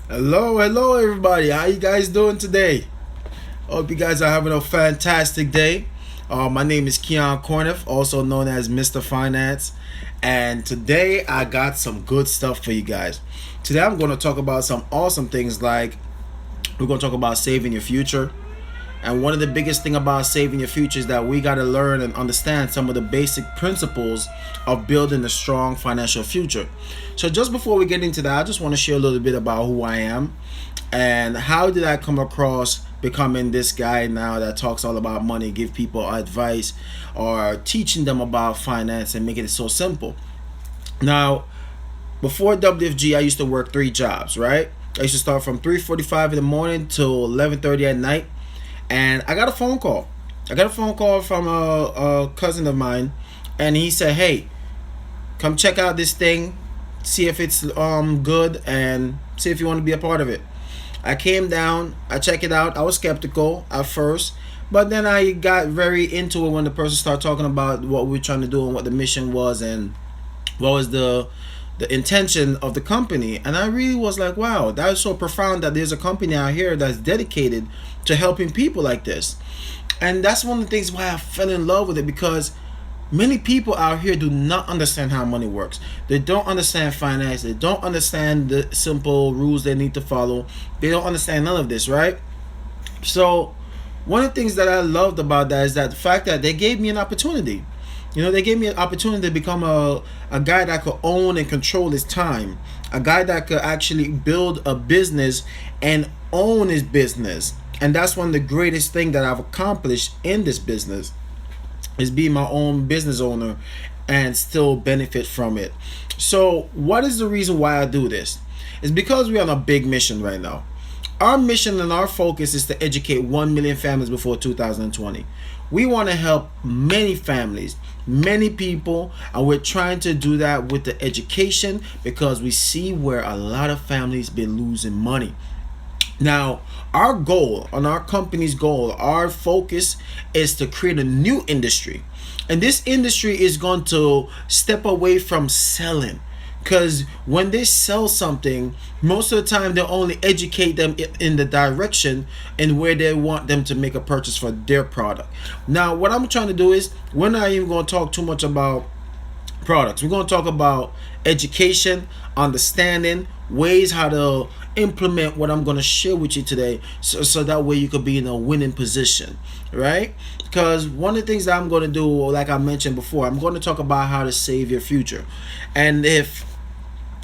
Hello everybody. How you guys doing today? Hope you guys are having a fantastic day. My name is Corniffe, also known as Mr. Finance, and today I got some good stuff for you guys. Today I'm going to talk about some awesome things like we're going to talk about saving your future. And one of the biggest thing about saving your future is that we got to learn and understand some of the basic principles of building a strong financial future. So just before we get into that, I just want to share a little bit about who I am and how did I come across becoming this guy now that talks all about money, give people advice or teaching them about finance and making it so simple. Now, before WFG, I used to work three jobs, right? I used to start from 3:45 in the morning till 11:30 at night, and I got a phone call. I got a phone call from a cousin of mine, and he said, "Hey, come check out this thing, see if it's good, and see if you want to be a part of it." I came down, I checked it out. I was skeptical at first, but then I got very into it when the person started talking about what we were trying to do and what the mission was and what was the intention of the company. And I really was like, wow, that is so profound that there's a company out here that's dedicated to helping people like this. And that's one of the things why I fell in love with it, because many people out here do not understand how money works. They don't understand finance. They don't understand the simple rules they need to follow. They don't understand none of this, right? So one of the things that I loved about that is that the fact that they gave me an opportunity. They gave me an opportunity to become a guy that could own and control his time, a guy that could actually build a business and own his business. And that's one of the greatest things that I've accomplished in this business, is being my own business owner and still benefit from it. So what is the reason why I do this? It's because we're on a big mission right now. Our mission and our focus is to educate 1 million families before 2020. We want to help many families, many people, and we're trying to do that with the education because we see where a lot of families been losing money. Now, our goal, on our company's goal, our focus is to create a new industry. And this industry is going to step away from selling. Because when they sell something, most of the time they only educate them in the direction and where they want them to make a purchase for their product. Now, what I'm trying to do is, we're not even going to talk too much about products. We're going to talk about education, understanding, ways how to implement what I'm going to share with you today, so that way you could be in a winning position, right? Because one of the things that I'm going to do, like I mentioned before, I'm going to talk about how to save your future. And if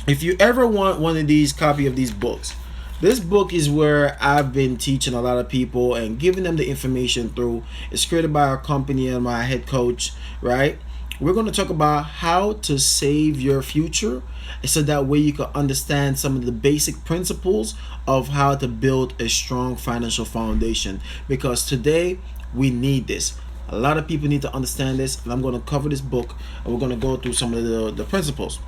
you ever want one of these copy of these books, this book is where I've been teaching a lot of people and giving them the information through. It's created by our company and my head coach, right? We're going to talk about how to save your future, so that way you can understand some of the basic principles of how to build a strong financial foundation, because today we need this. A lot of people need to understand this, and I'm going to cover this book and we're going to go through some of the principles.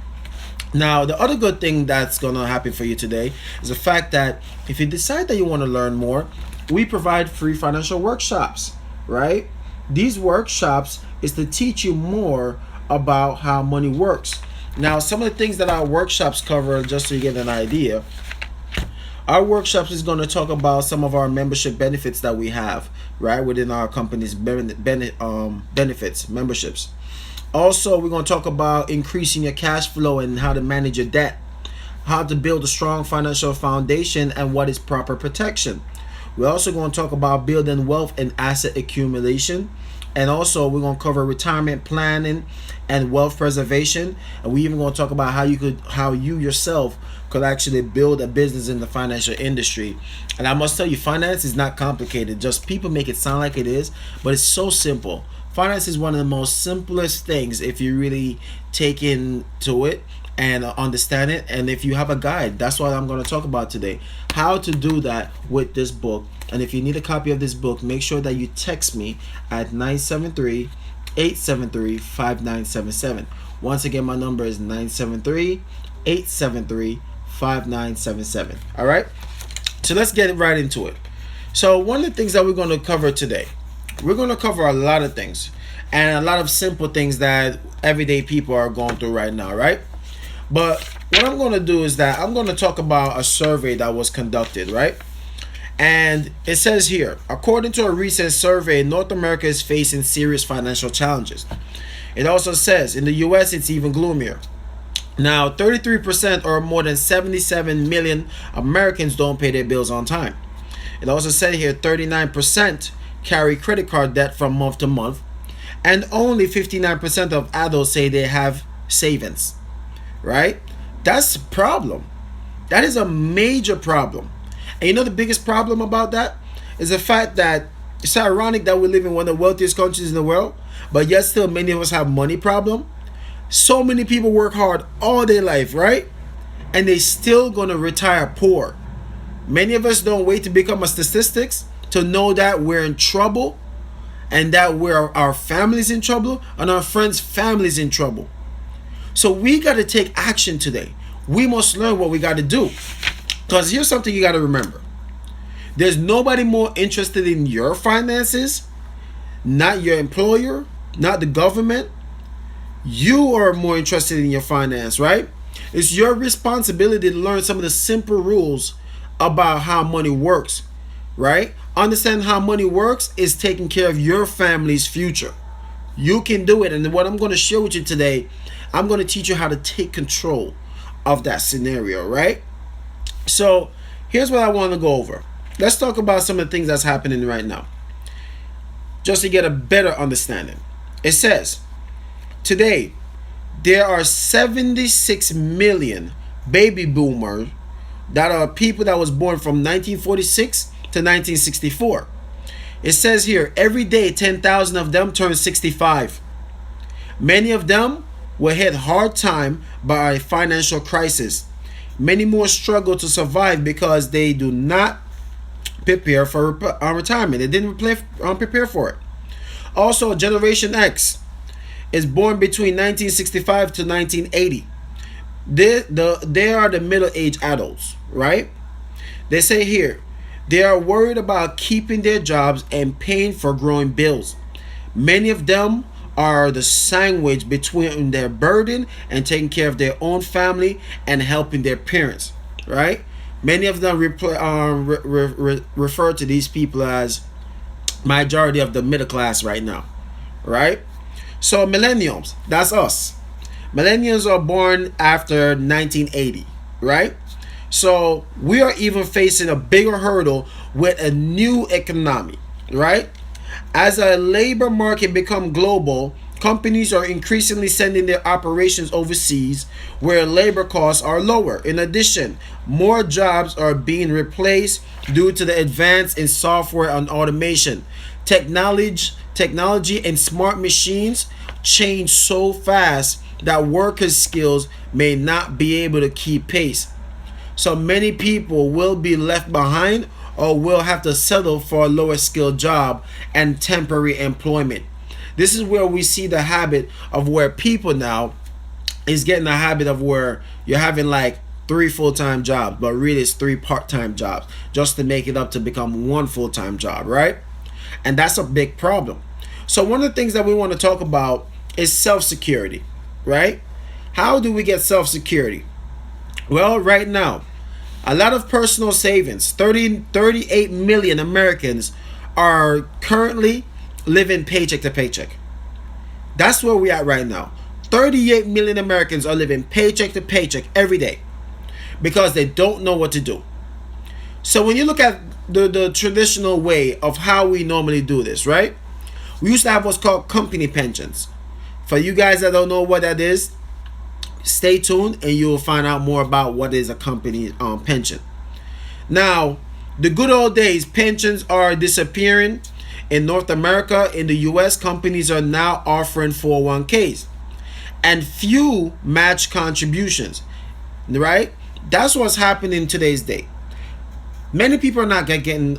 Now, the other good thing that's going to happen for you today is the fact that if you decide that you want to learn more, we provide free financial workshops, right? These workshops is to teach you more about how money works. Now, some of the things that our workshops cover, just so you get an idea, our workshops is going to talk about some of our membership benefits that we have, right, within our company's benefits, memberships. Also, we're going to talk about increasing your cash flow and how to manage your debt, how to build a strong financial foundation, and what is proper protection. We're also going to talk about building wealth and asset accumulation. And also, we're going to cover retirement planning and wealth preservation. And we even going to talk about how you yourself could actually build a business in the financial industry. And I must tell you, finance is not complicated. Just people make it sound like it is, but it's so simple. Finance is one of the most simplest things if you really take into it and understand it. And if you have a guide, that's what I'm going to talk about today, how to do that with this book. And if you need a copy of this book, make sure that you text me at 973-873-5977. Once again, my number is 973-873-5977. All right, so let's get right into it. So one of the things that we're going to cover today, we're going to cover a lot of things and a lot of simple things that everyday people are going through right now, right? But what I'm going to do is that I'm going to talk about a survey that was conducted, right? And it says here, according to a recent survey, North America is facing serious financial challenges. It also says in the US it's even gloomier. Now, 33% or more than 77 million Americans don't pay their bills on time. It also said here 39% carry credit card debt from month to month, and only 59% of adults say they have savings. Right? That's a problem. That is a major problem. And you know the biggest problem about that is the fact that it's ironic that we live in one of the wealthiest countries in the world, but yet still many of us have money problem. So many people work hard all their life, right? And they still gonna retire poor. Many of us don't wait to become a statistics to know that we're in trouble, and that our family's in trouble, and our friends' families in trouble. So we got to take action today. We must learn what we got to do. Because here's something you got to remember. There's nobody more interested in your finances, not your employer, not the government. You are more interested in your finance, right? It's your responsibility to learn some of the simple rules about how money works, right? Understand how money works is taking care of your family's future. You can do it. And what I'm going to share with you today, I'm going to teach you how to take control of that scenario, right? So here's what I want to go over. Let's talk about some of the things that's happening right now, just to get a better understanding. It says, today, there are 76 million baby boomers that are people that was born from 1946 to 1964. It says here, every day 10,000 of them turn 65. Many of them were hit hard time by a financial crisis. Many more struggle to survive because they do not prepare for retirement. They didn't prepare for it. Also, Generation X is born between 1965 to 1980. They are the middle-aged adults, right? They say here, they are worried about keeping their jobs and paying for growing bills. Many of them are the sandwich between their burden and taking care of their own family and helping their parents, right? Many of them refer to these people as majority of the middle class right now, right? So millennials, that's us. Millennials are born after 1980, right? So we are even facing a bigger hurdle with a new economy, right? As a labor market become global, companies are increasingly sending their operations overseas where labor costs are lower. In addition, more jobs are being replaced due to the advance in software and automation. Technology and smart machines change so fast that workers' skills may not be able to keep pace. So many people will be left behind or will have to settle for a lower skilled job and temporary employment. This is where we see the habit of where people now is getting a habit of where you're having like 3 full-time jobs, but really it's 3 part-time jobs just to make it up to become 1 full-time job, right? And that's a big problem. So one of the things that we want to talk about is self-security, right? How do we get self-security? Well, right now, a lot of personal savings, 38 million Americans are currently living paycheck to paycheck. That's where we at right now. 38 million Americans are living paycheck to paycheck every day because they don't know what to do. So when you look at the traditional way of how we normally do this, right? We used to have what's called company pensions. For you guys that don't know what that is, stay tuned and you will find out more about what is a company pension. Now, the good old days, pensions are disappearing. In North America, in the US, companies are now offering 401ks and few match contributions, right? That's what's happening in today's day. Many people are not getting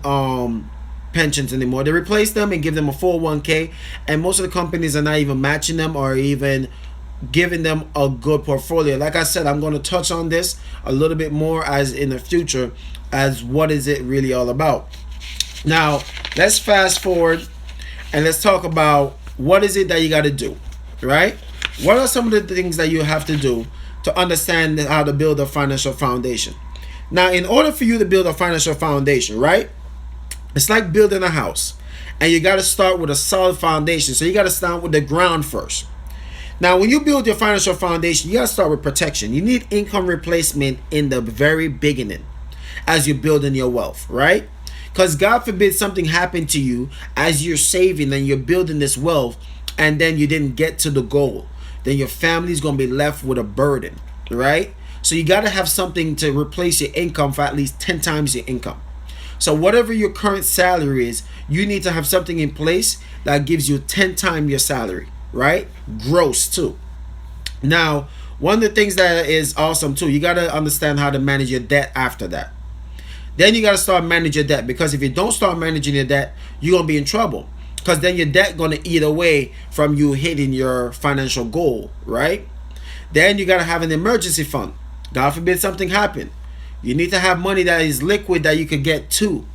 pensions anymore. They replace them and give them a 401k, and most of the companies are not even matching them or even giving them a good portfolio. Like I said, I'm going to touch on this a little bit more as in the future as what is it really all about. Now, let's fast forward and let's talk about what is it that you got to do, right? What are some of the things that you have to do to understand how to build a financial foundation. Now, in order for you to build a financial foundation, right? It's like building a house. And you got to start with a solid foundation. So you got to start with the ground first. Now, when you build your financial foundation, you got to start with protection. You need income replacement in the very beginning as you're building your wealth, right? Because God forbid something happened to you as you're saving and you're building this wealth, and then you didn't get to the goal. Then your family's going to be left with a burden, right? So you got to have something to replace your income for at least 10 times your income. So whatever your current salary is, you need to have something in place that gives you 10 times your salary, right? Gross too. Now, one of the things that is awesome too, you got to understand how to manage your debt after that. Then you got to start managing your debt, because if you don't start managing your debt, you're going to be in trouble, because then your debt going to eat away from you hitting your financial goal, right? Then you got to have an emergency fund. God forbid something happen. You need to have money that is liquid that you could get to.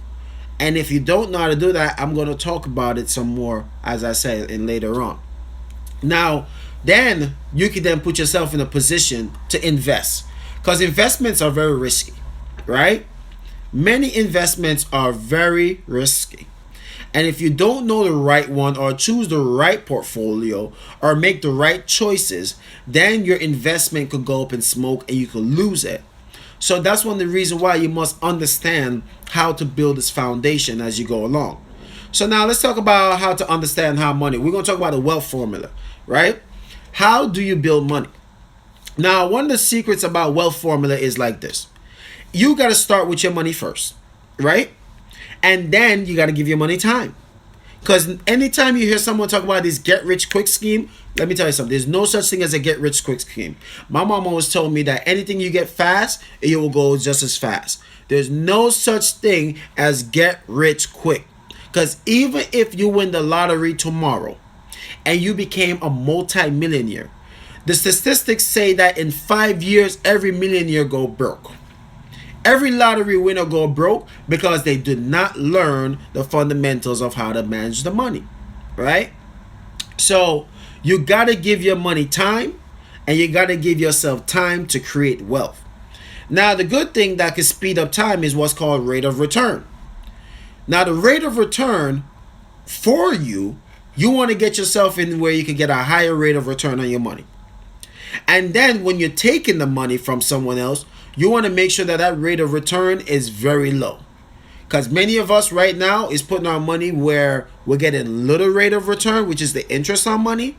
And if you don't know how to do that, I'm going to talk about it some more, as I said, in later on. Now, then you can then put yourself in a position to invest, because investments are very risky, right? Many investments are very risky. And if you don't know the right one, or choose the right portfolio, or make the right choices, then your investment could go up in smoke and you could lose it. So that's one of the reasons why you must understand how to build this foundation as you go along. So now let's talk about how to understand how money. We're going to talk about the wealth formula, right? How do you build money? Now, one of the secrets about wealth formula is like this. You got to start with your money first, right? And then you got to give your money time. Because anytime you hear someone talk about this get rich quick scheme, let me tell you something. There's no such thing as a get rich quick scheme. My mom always told me that anything you get fast, it will go just as fast. There's no such thing as get rich quick. Because even if you win the lottery tomorrow and you became a multi-millionaire, the statistics say that in 5 years, every millionaire go broke. Every lottery winner go broke because they did not learn the fundamentals of how to manage the money, right? So you got to give your money time, and you got to give yourself time to create wealth. Now, the good thing that can speed up time is what's called rate of return. Now, the rate of return for you want to get yourself in where you can get a higher rate of return on your money. And then when you're taking the money from someone else, you want to make sure that that rate of return is very low. Because many of us right now is putting our money where we're getting little rate of return, which is the interest on money.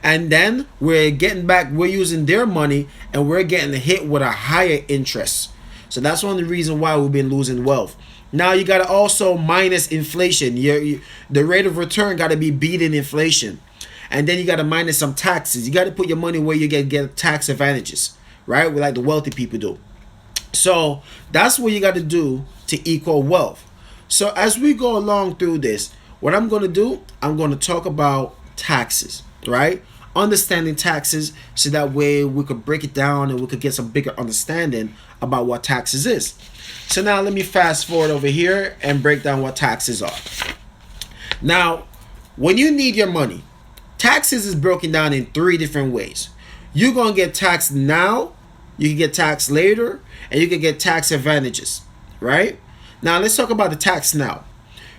And then we're getting back, we're using their money and we're getting hit with a higher interest. So that's one of the reasons why we've been losing wealth. Now you got to also minus inflation. The rate of return got to be beating inflation. And then you got to minus some taxes. You got to put your money where you get tax advantages, right? Like the wealthy people do. So that's what you got to do to equal wealth. So as we go along through this, what I'm going to do, I'm going to talk about taxes, right? Understanding taxes, so that way we could break it down and we could get some bigger understanding about what taxes is. So now let me fast forward over here and break down what taxes are. Now, when you need your money, taxes is broken down in 3 different ways. You're going to get taxed now, you can get taxed later, and you can get tax advantages, right? Now, let's talk about the tax now.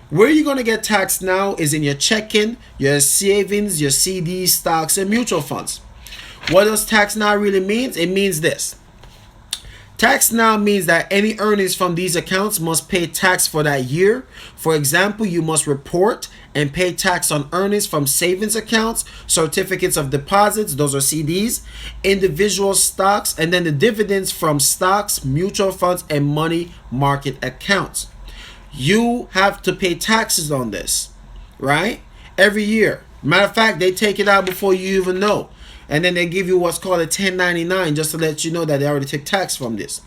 Where you're going to get taxed now is in your checking, your savings, your CDs, stocks, and mutual funds. What does tax now really means? It means this. Tax now means that any earnings from these accounts must pay tax for that year. For example, you must report and pay tax on earnings from savings accounts, certificates of deposits, those are CDs, individual stocks, and then the dividends from stocks, mutual funds, and money market accounts. You have to pay taxes on this, right? Every year. Matter of fact, they take it out before you even know. And then they give you what's called a 1099 just to let you know that they already took tax from this.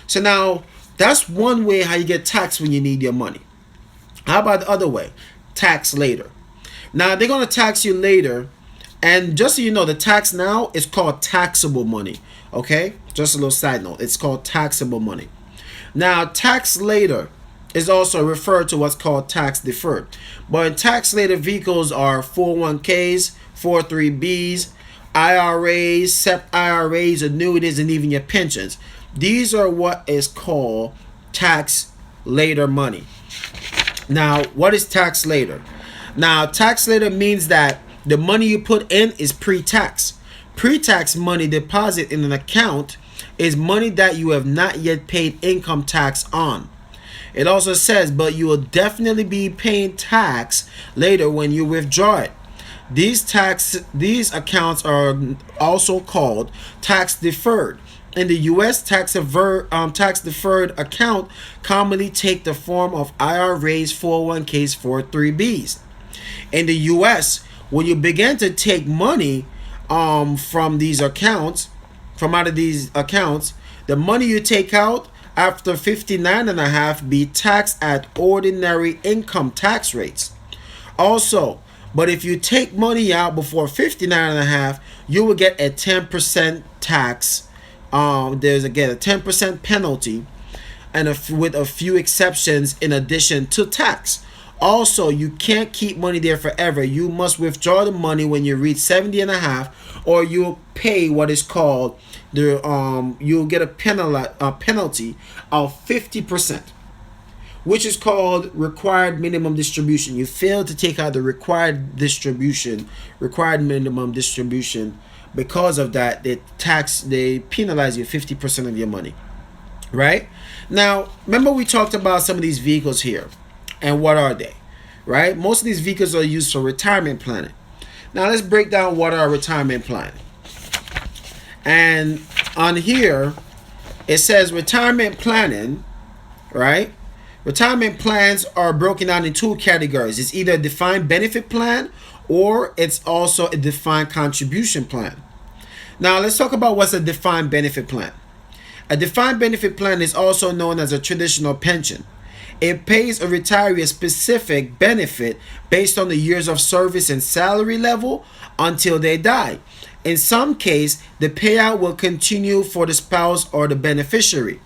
So now, that's one way how you get taxed when you need your money. How about the other way? Tax later. Now, they're going to tax you later. And just so you know, the tax now is called taxable money. Okay? Just a little side note. It's called taxable money. Now, tax later is also referred to what's called tax deferred. But tax later vehicles are 401ks, 403bs, IRAs, SEP IRAs, annuities, and even your pensions. These are what is called tax later money. Now, what is tax later? Now, tax later means that the money you put in is pre-tax. Pre-tax money deposited in an account is money that you have not yet paid income tax on. It also says, but you will definitely be paying tax later when you withdraw it. These accounts are also called tax deferred. In the U.S., tax deferred account commonly take the form of IRAs, 401ks, 403bs. In the U.S., when you begin to take money from these accounts, from out of these accounts, the money you take out after 59 and a half be taxed at ordinary income tax rates. Also, but if you take money out before 59 and a half, you will get a 10% tax. There's again a 10% penalty, and with a few exceptions in addition to tax. Also, you can't keep money there forever. You must withdraw the money when you reach 70 and a half, or you'll pay what is called you'll get a penalty of 50%, which is called required minimum distribution. You fail to take out the required minimum distribution. Because of that, they penalize you 50% of your money. Right? Now, remember we talked about some of these vehicles here. And what are they? Right? Most of these vehicles are used for retirement planning. Now let's break down what are retirement planning. And on here, it says retirement planning, right? Retirement plans are broken down in two categories. It's either a defined benefit plan or it's also a defined contribution plan. Now let's talk about what's a defined benefit plan. A defined benefit plan is also known as a traditional pension. It pays a retiree a specific benefit based on the years of service and salary level until they die. In some case, the payout will continue for the spouse or the beneficiary.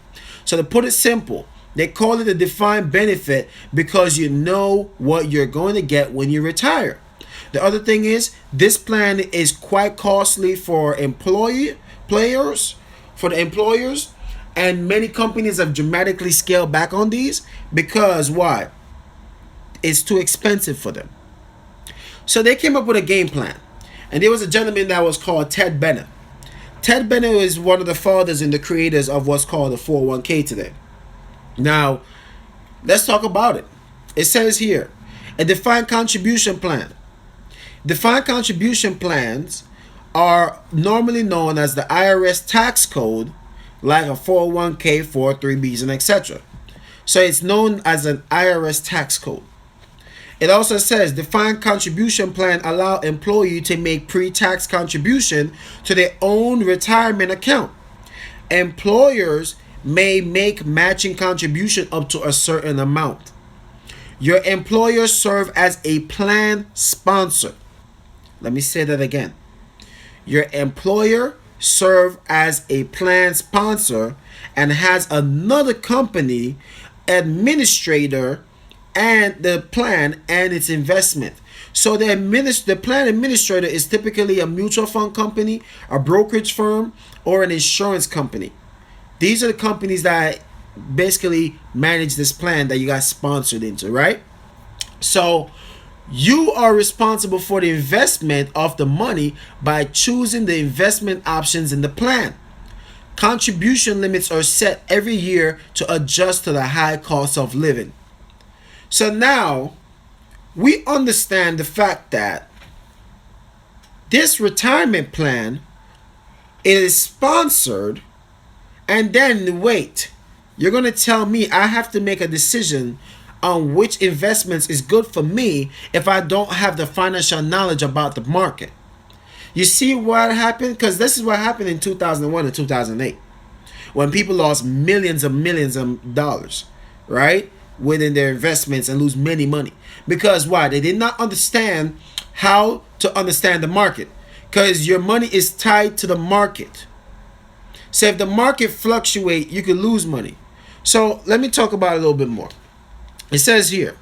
So to put it simple, they call it a defined benefit because you know what you're going to get when you retire. The other thing is, this plan is quite costly for employers, and many companies have dramatically scaled back on these because why? It's too expensive for them. So they came up with a game plan. And there was a gentleman that was called Ted Bennett. Ted Bennett is one of the fathers and the creators of what's called the 401k today. Now, let's talk about it. It says here, a defined contribution plan. Defined contribution plans are normally known as the IRS tax code, like a 401k, 403bs, and etc. So it's known as an IRS tax code. It also says defined contribution plan allow employee to make pre-tax contribution to their own retirement account. Employers may make matching contribution up to a certain amount. Your employer serve as a plan sponsor. Let me say that again. Your employer serve as a plan sponsor and has another company administrator and the plan and its investment. So the plan administrator is typically a mutual fund company, a brokerage firm, or an insurance company. These are the companies that basically manage this plan that you got sponsored into, right? So you are responsible for the investment of the money by choosing the investment options in the plan. Contribution limits are set every year to adjust to the high cost of living. So now we understand the fact that this retirement plan is sponsored, and then wait, you're going to tell me I have to make a decision on which investments is good for me if I don't have the financial knowledge about the market. You see what happened? Because this is what happened in 2001 and 2008 when people lost millions of dollars, right, within their investments and lose many money. Because why? They did not understand how to understand the market, because your money is tied to the market. So if the market fluctuates, you could lose money. So let me talk about it a little bit more. It says here,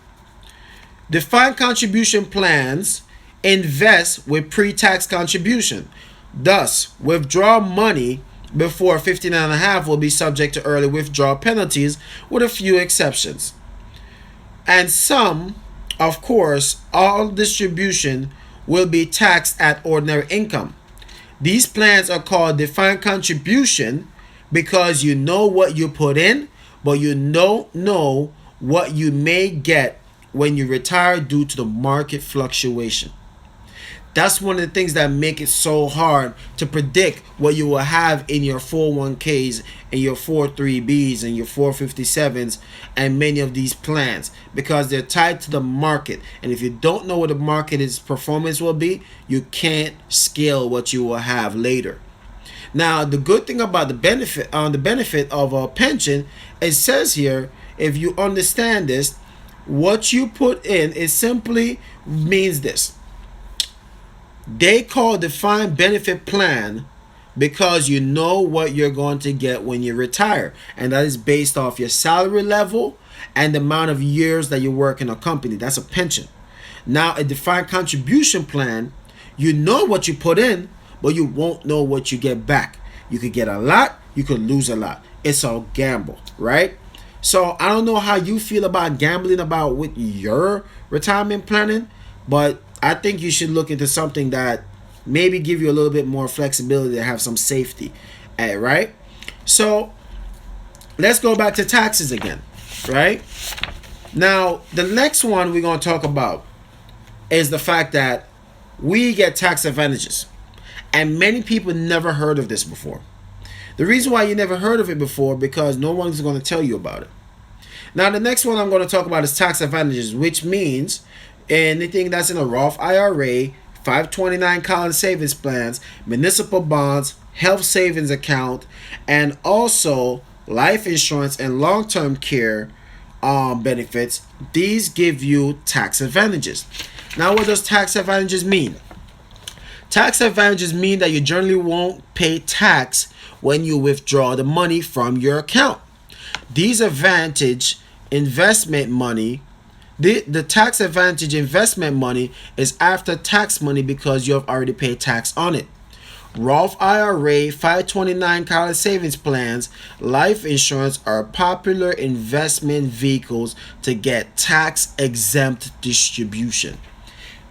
defined contribution plans invest with pre-tax contribution. Thus, withdraw money before 59 and a half will be subject to early withdrawal penalties with a few exceptions. And some, of course, all distribution will be taxed at ordinary income. These plans are called defined contribution because you know what you put in, but you don't know what you may get when you retire due to the market fluctuation. That's one of the things that make it so hard to predict what you will have in your 401ks and your 403bs and your 457s and many of these plans, because they're tied to the market. And if you don't know what the market's performance will be, you can't scale what you will have later. Now, the good thing about the benefit of a pension, it says here, if you understand this, what you put in, it simply means this. They call defined benefit plan because you know what you're going to get when you retire, and that is based off your salary level and the amount of years that you work in a company. That's a pension. Now, a defined contribution plan, you know what you put in, but you won't know what you get back. You could get a lot, you could lose a lot. It's a gamble, right? So I don't know how you feel about gambling about with your retirement planning, but I think you should look into something that maybe give you a little bit more flexibility to have some safety, right? So let's go back to taxes again, right? Now, the next one we're going to talk about is the fact that we get tax advantages. And many people never heard of this before. The reason why you never heard of it before, because no one's going to tell you about it. Now, the next one I'm going to talk about is tax advantages, which means anything that's in a Roth IRA, 529 college savings plans, municipal bonds, health savings account, and also life insurance and long-term care benefits. These give you tax advantages. Now, what does tax advantages mean? Tax advantages mean that you generally won't pay tax when you withdraw the money from your account. These advantage investment money, the tax advantage investment money is after tax money because you have already paid tax on it. Roth IRA, 529 college savings plans, life insurance are popular investment vehicles to get tax exempt distribution.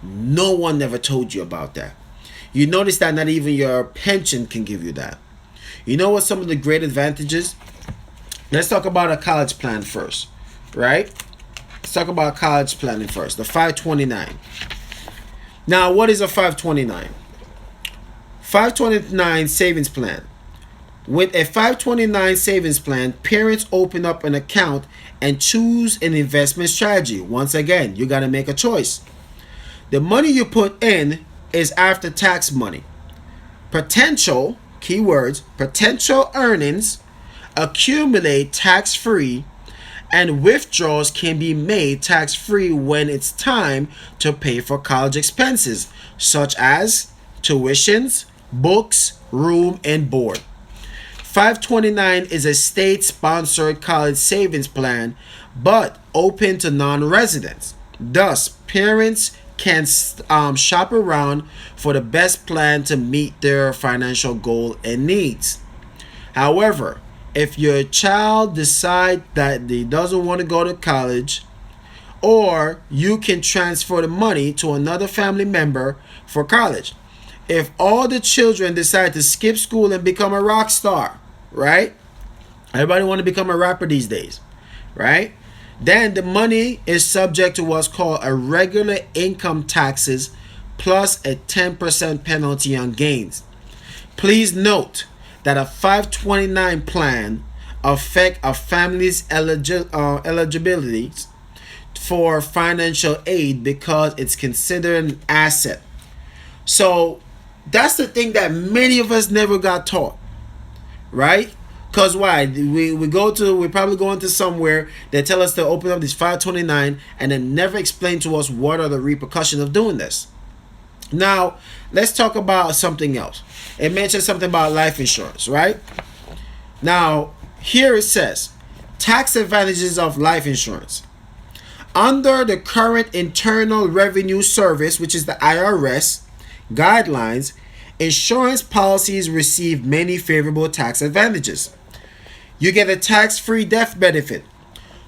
No one ever told you about that. You notice that not even your pension can give you that. You know what some of the great advantages? Let's talk about a college plan first, right? Let's talk about college planning first. The 529. Now, what is a 529? 529 savings plan. With a 529 savings plan, parents open up an account and choose an investment strategy. Once again, you got to make a choice. The money you put in is after tax money. Potential, keywords, potential earnings accumulate tax-free, and withdrawals can be made tax-free when it's time to pay for college expenses, such as tuitions, books, room, and board. 529 is a state-sponsored college savings plan, but open to non-residents. Thus, parents can shop around for the best plan to meet their financial goal and needs. However, if your child decides that they doesn't want to go to college, or you can transfer the money to another family member for college. If all the children decide to skip school and become a rock star, right? Everybody want to become a rapper these days, right? Then the money is subject to what's called a regular income taxes plus a 10% penalty on gains. Please note that a 529 plan affect a family's eligibility for financial aid because it's considered an asset. So that's the thing that many of us never got taught, right? Because why? We probably go into somewhere they tell us to open up this 529 and then never explain to us what are the repercussions of doing this. Now, let's talk about something else. It mentions something about life insurance, right? Now, here it says, tax advantages of life insurance. Under the current Internal Revenue Service, which is the IRS, guidelines, Insurance policies receive many favorable tax advantages. You get a tax-free death benefit.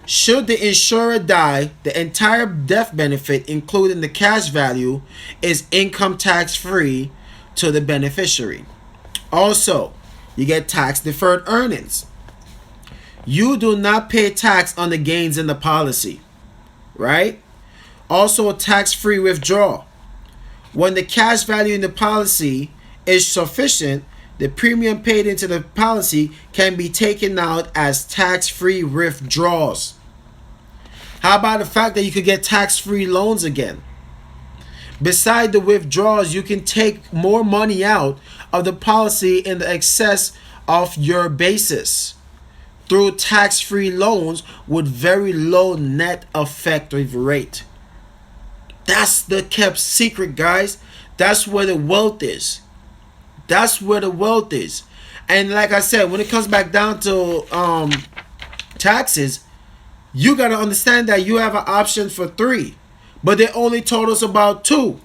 Should the insurer die, the entire death benefit, including the cash value, is income tax-free to the beneficiary. Also, you get tax-deferred earnings. You do not pay tax on the gains in the policy, right? Also, tax-free withdrawal. When the cash value in the policy is sufficient, the premium paid into the policy can be taken out as tax-free withdrawals. How about the fact that you could get tax-free loans again? Beside the withdrawals, you can take more money out of the policy in the excess of your basis through tax-free loans with very low net effective rate. That's the kept secret, guys. That's where the wealth is. That's where the wealth is. And like I said, when it comes back down to taxes, you got to understand that you have an option for 3, but they only told us about 2.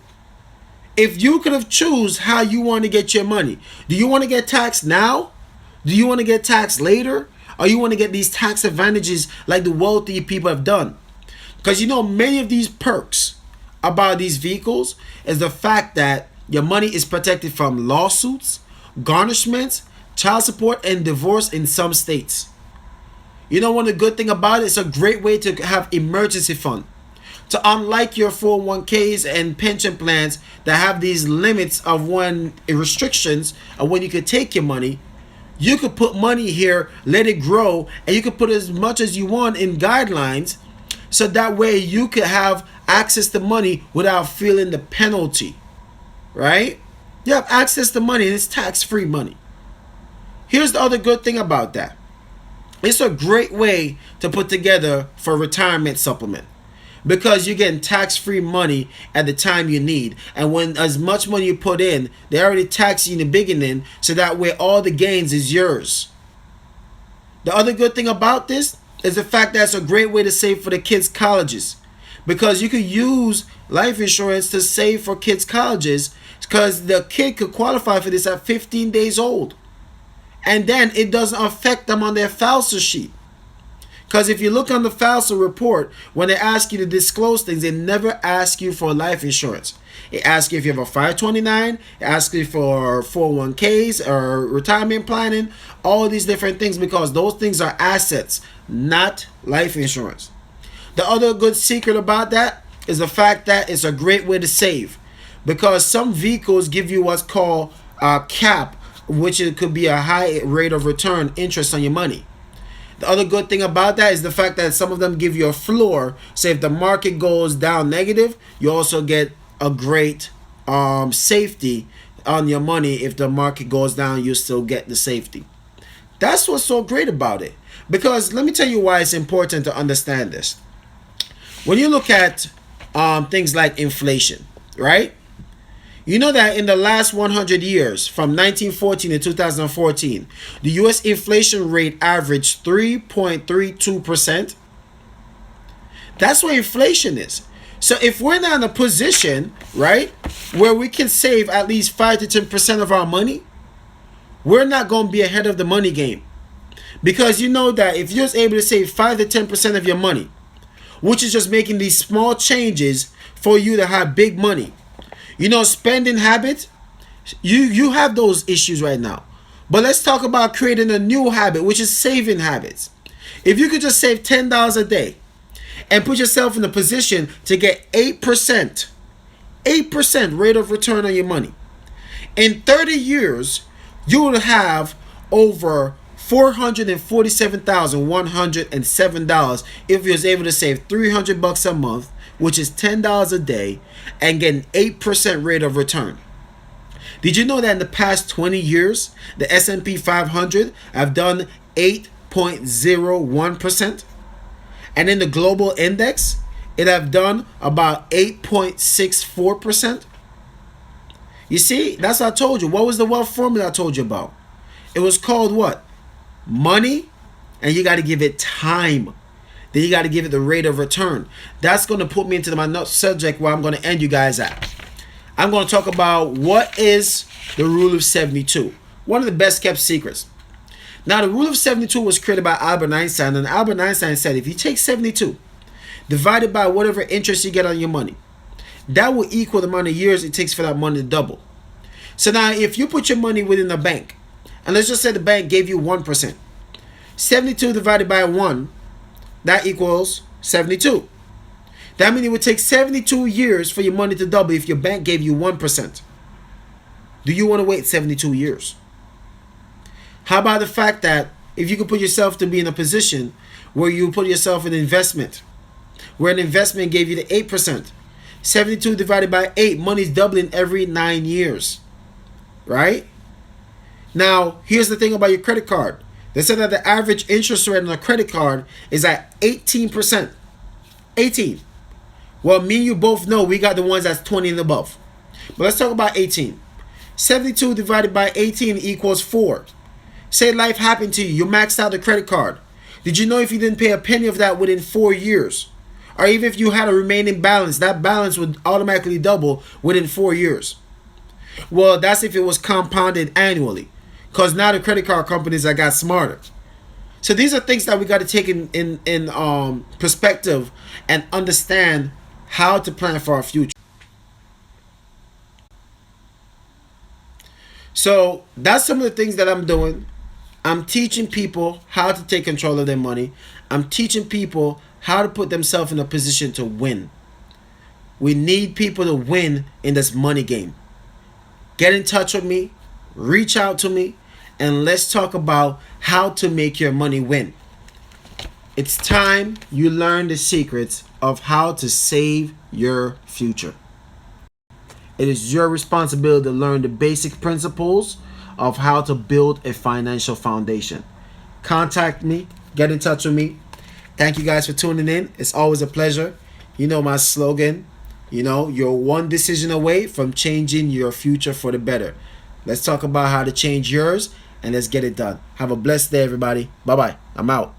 If you could have choose how you want to get your money, do you want to get taxed now? Do you want to get taxed later? Or you want to get these tax advantages like the wealthy people have done? Because you know, many of these perks about these vehicles is the fact that your money is protected from lawsuits, garnishments, child support, and divorce in some states. You know, one of the good thing about it, it's a great way to have emergency fund. So unlike your 401ks and pension plans that have these limits of when restrictions of when you could take your money, you could put money here, let it grow, and you could put as much as you want in guidelines, so that way you could have access to money without feeling the penalty. Right? You have access to money and it's tax-free money. Here's the other good thing about that. It's a great way to put together for retirement supplement, because you're getting tax-free money at the time you need. And when as much money you put in, they already tax you in the beginning, so that way all the gains is yours. The other good thing about this is the fact that it's a great way to save for the kids' colleges, because you could use life insurance to save for kids' colleges, because the kid could qualify for this at 15 days old. And then it doesn't affect them on their FAFSA sheet. Because if you look on the FAFSA report, when they ask you to disclose things, they never ask you for life insurance. It asks you if you have a 529, it asks you for 401ks or retirement planning, all these different things, because those things are assets, not life insurance. The other good secret about that is the fact that it's a great way to save, because some vehicles give you what's called a cap, which it could be a high rate of return interest on your money. The other good thing about that is the fact that some of them give you a floor. So if the market goes down negative, you also get a great safety on your money. If the market goes down, you still get the safety. That's what's so great about it. Because let me tell you why it's important to understand this. When you look at things like inflation, right? You know that in the last 100 years, from 1914 to 2014, the U.S. inflation rate averaged 3.32%. That's what inflation is. So if we're not in a position, right, where we can save at least 5 to 10% of our money, we're not going to be ahead of the money game. Because you know that if you're able to save 5 to 10% of your money, which is just making these small changes for you to have big money. You know, spending habits, you have those issues right now. But let's talk about creating a new habit, which is saving habits. If you could just save $10 a day and put yourself in a position to get 8% rate of return on your money, in 30 years, you will have over $447,107 if you was able to save $300 a month, which is $10 a day, and get an 8% rate of return. Did you know that in the past 20 years, the S&P 500 have done 8.01%? And in the global index, it have done about 8.64%. You see, that's what I told you. What was the wealth formula I told you about? It was called what? Money, and you got to give it time. Then you got to give it the rate of return. That's going to put me into my next subject where I'm going to end you guys at. I'm going to talk about what is the rule of 72. One of the best kept secrets. Now, the rule of 72 was created by Albert Einstein, and Albert Einstein said if you take 72 divided by whatever interest you get on your money, that will equal the amount of years it takes for that money to double. So now, if you put your money within a bank, and let's just say the bank gave you 1%, 72 divided by 1, that equals 72. That means it would take 72 years for your money to double if your bank gave you 1%. Do you want to wait 72 years? How about the fact that if you could put yourself to be in a position where you put yourself in investment, where an investment gave you the 8%, 72 divided by 8, money's doubling every 9 years, right? Now, here's the thing about your credit card. They said that the average interest rate on a credit card is at 18%. 18. Well, me and you both know we got the ones that's 20 and above. But let's talk about 18. 72 divided by 18 equals 4. Say life happened to you. You maxed out the credit card. Did you know if you didn't pay a penny of that within 4 years, or even if you had a remaining balance, that balance would automatically double within 4 years? Well, that's if it was compounded annually, because now the credit card companies have got smarter. So these are things that we got to take in perspective and understand how to plan for our future. So that's some of the things that I'm doing. I'm teaching people how to take control of their money. I'm teaching people how to put themselves in a position to win. We need people to win in this money game. Get in touch with me, reach out to me, and let's talk about how to make your money win. It's time you learn the secrets of how to save your future. It is your responsibility to learn the basic principles of how to build a financial foundation. Contact me, get in touch with me. Thank you guys for tuning in. It's always a pleasure. You know my slogan, you're one decision away from changing your future for the better. Let's talk about how to change yours, and let's get it done. Have a blessed day, everybody. Bye-bye. I'm out.